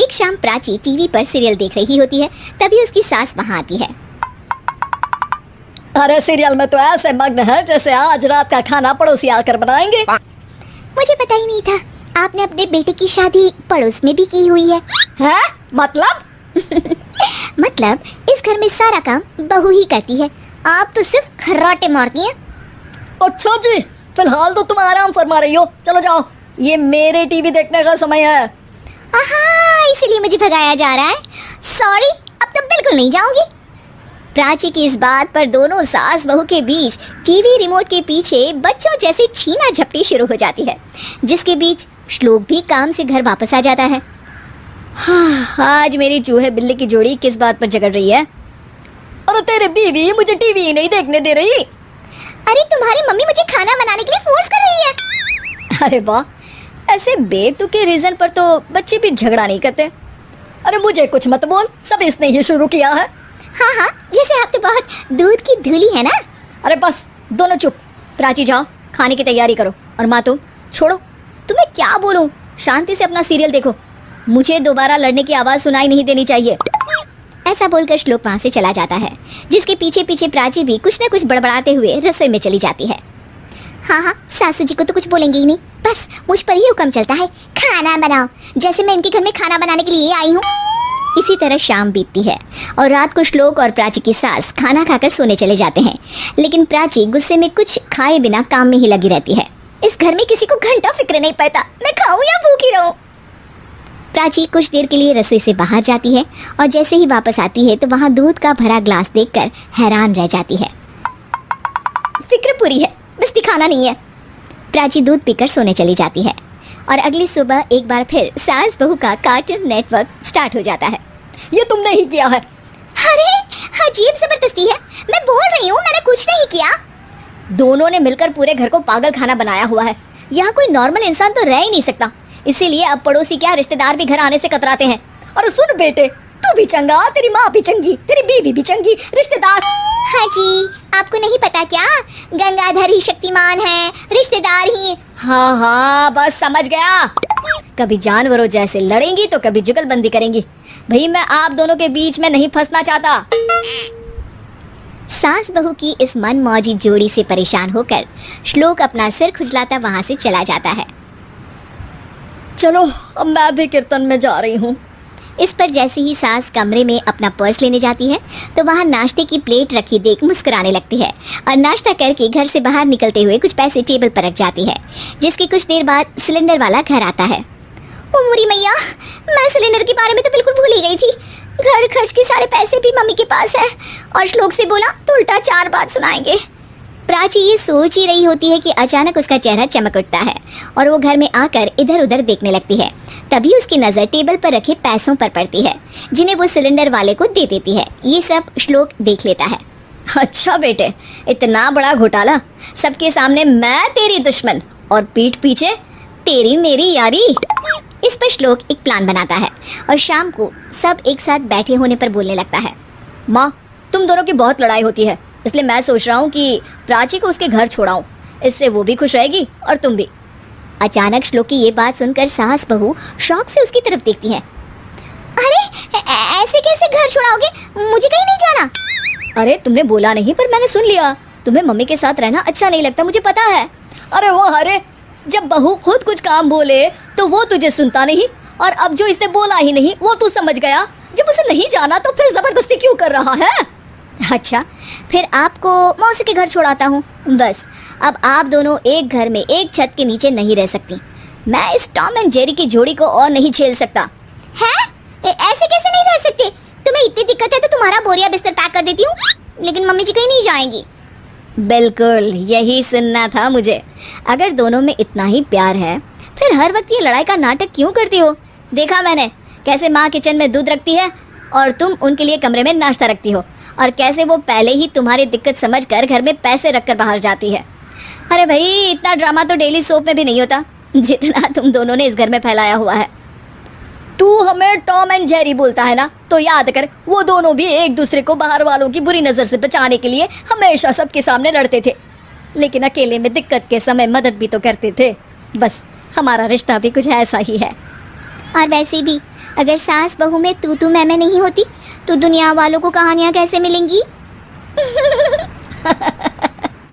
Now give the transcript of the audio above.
एक शाम प्राची टीवी पर सीरियल देख रही होती है, तभी उसकी सास वहाँ आती है। अरे सीरियल में तो ऐसे मग्न है जैसे आज रात का खाना पड़ोसी आकर बनाएंगे। मुझे पता ही नहीं था आपने अपने बेटे की शादी पड़ोस में भी की हुई है। हैं? मतलब? मतलब इस घर में सारा काम बहू ही करती है, आप तो सिर्फ खर्राटे मारती हैं। अच्छा जी, फिलहाल तो तुम आराम फरमा रही हो, चलो जाओ, ये मेरे टीवी देखने का समय है। इसलिए मुझे भगाया जा रहा है। सॉरी, अब तो बिल्कुल नहीं जाऊंगी। प्राची की इस बात पर दोनों सास बहू के बीच टीवी रिमोट के पीछे बच्चों जैसे छीना झपटी शुरू हो जाती है, जिसके बीच श्लोक भी काम से घर वापस आ जाता है। आज मेरी चूहे बिल्ली की जोड़ी किस बात पर झगड़ रही है? अरे तेरे बीवी मुझे टीवी ही नहीं देखने दे रही। अरे तुम्हारी मम्मी मुझे खाना बनाने के लिए फोर्स कर रही है। अरे वाह, ऐसे बेतुके रीजन पर तो बच्चे भी झगड़ा नहीं करते। अरे मुझे कुछ मत बोल, सब इसने ही शुरू किया है। हाँ, जैसे आप तो बहुत दूध की धूली है ना। अरे बस दोनों चुप। प्राची जाओ, खाने की तैयारी करो। और माँ तुम छोड़ो, तुम्हें क्या बोलूं, शांति से अपना सीरियल देखो, मुझे दोबारा लड़ने की आवाज सुनाई नहीं देनी चाहिए। ऐसा बोलकर श्लोक वहाँ से चला जाता है, जिसके पीछे पीछे प्राची भी कुछ न कुछ बड़बड़ाते हुए रसोई में चली जाती है। हाँ, सासू जी को तो कुछ बोलेंगे ही नहीं, बस मुझ पर ही हुक्म चलता है, खाना बनाओ, जैसे मैं इनके घर में खाना बनाने के लिए आई हूँ। इसी तरह शाम बीतती है और रात को श्लोक और प्राची की सास खाना खाकर सोने चले जाते हैं, लेकिन प्राची गुस्से में कुछ खाए बिना काम में ही लगी रहती है। इस घर में किसी को घंटा फिक्र नहीं पड़ता, मैं खाऊं या भूखी रहूं। प्राची कुछ देर के लिए रसोई से बाहर जाती है और जैसे ही वापस आती है तो वहाँ दूध का भरा ग्लास देखकर हैरान रह जाती है। फिक्र पूरी है, बस दिखाना नहीं है। प्राची दूध पीकर सोने चली जाती है और अगली सुबह एक बार फिर सास बहू का कार्टून नेटवर्क स्टार्ट हो जाता है। ये तुमने ही किया है। अरे अजीब जबरदस्ती है, मैं बोल रही हूँ मैंने कुछ नहीं किया। दोनों ने मिलकर पूरे घर को पागल खाना बनाया हुआ है। यहाँ कोई नॉर्मल इंसान तो रह ही नहीं सकता, इसीलिए अब पड़ोसी क्या रिश्तेदार भी घर आने से कतराते हैं। और सुन बेटे, तू भी चंगा, तेरी माँ भी चंगी, तेरी बीवी भी चंगी, रिश्तेदार। हाँ जी, आपको नहीं पता क्या, गंगाधर ही शक्तिमान है, रिश्तेदार ही। हाँ, बस समझ गया। कभी जानवरों जैसे लड़ेंगी तो कभी जुगलबंदी करेंगी। भाई मैं आप दोनों के बीच में नहीं फंसना चाहता। सास बहू की इस मनमौजी जोड़ी से परेशान होकर श्लोक अपना सिर खुजलाता वहाँ से चला जाता है। चलो अब मैं भी कीर्तन में जा रही हूँ। इस पर जैसे ही सास कमरे में अपना पर्स लेने जाती है तो वहाँ नाश्ते की प्लेट रखी देख मुस्कुराने लगती है और नाश्ता करके घर से बाहर निकलते हुए कुछ पैसे टेबल पर रख जाती है, जिसके कुछ देर बाद सिलेंडर वाला घर आता है। ओ मोरी मैया, मैं सिलेंडर के बारे में तो बिल्कुल भूल ही गई थी। घर खर्च के सारे पैसे भी मम्मी के पास है और श्लोक से बोला तो उल्टा 4 बात सुनाएंगे। प्राची ये सोच ही रही होती है कि अचानक उसका चेहरा चमक उठता है और वो घर में आकर इधर उधर देखने लगती है। तभी उसकी नज़र टेबल पर रखे पैसों पर पड़ती है, जिन्हें वो सिलेंडर वाले को दे देती है। ये सब श्लोक देख लेता है। अच्छा बेटे, इतना बड़ा घोटाला, सबके सामने मैं तेरी दुश्मन और पीठ पीछे तेरी मेरी यारी। इस पर श्लोक एक प्लान बनाता है और शाम को सब एक साथ बैठे होने पर बोलने लगता है। माँ, तुम दोनों की बहुत लड़ाई होती है, इसलिए मैं सोच रहा हूँ कि प्राची को उसके घर छोड़ाऊं, इससे वो भी खुश रहेगी और तुम भी। अचानक श्लोक की ये बात सुनकर सास बहू शौक से उसकी तरफ देखती है। अरे ऐसे कैसे घर छोड़ाओगे, मुझे कहीं नहीं जाना। अरे तुमने बोला नहीं पर मैंने सुन लिया, तुम्हें मम्मी के साथ रहना अच्छा नहीं लगता, मुझे पता है। अरे वो अरे, जब बहू खुद कुछ काम बोले तो वो तुझे सुनता नहीं, और अब जो इसने बोला ही नहीं वो तू समझ गया। जब उसे नहीं जाना तो फिर जबरदस्ती क्यों कर रहा है? अच्छा, फिर आपको मौसी के घर छोड़ाता हूँ। बस अब आप दोनों एक घर में एक छत के नीचे नहीं रह सकती। मैं इस टॉम एंड जेरी की जोड़ी को और नहीं झेल सकता। है? ऐसे कैसे नहीं रह सकते? तुम्हें इतनी दिक्कत है तो तुम्हारा बोरिया बिस्तर पैक कर देती हूँ, लेकिन मम्मी जी कहीं नहीं जाएंगी। बिल्कुल यही सुनना था मुझे। अगर दोनों में इतना ही प्यार है फिर हर वक्त ये लड़ाई का नाटक क्यों करती हो? देखा मैंने कैसे माँ किचन में दूध रखती है और तुम उनके लिए कमरे में नाश्ता रखती हो, और कैसे वो पहले ही तुम्हारी दिक्कत समझकर घर में पैसे रखकर बाहर जाती है। अरे भाई, इतना ड्रामा तो डेली सोप में भी नहीं होता जितना तुम दोनों ने इस घर में फैलाया हुआ है। तू हमें टॉम एंड जेरी बोलता है ना, तो याद कर वो दोनों भी एक दूसरे को बाहर वालों की बुरी नजर से बचाने के लिए हमेशा सबके सामने लड़ते थे, लेकिन अकेले में दिक्कत के समय मदद भी तो करते थे। बस हमारा रिश्ता भी कुछ ऐसा ही है। और वैसे भी अगर सास बहू में तू मैं नहीं होती तो दुनिया वालों को कहानियाँ कैसे मिलेंगी?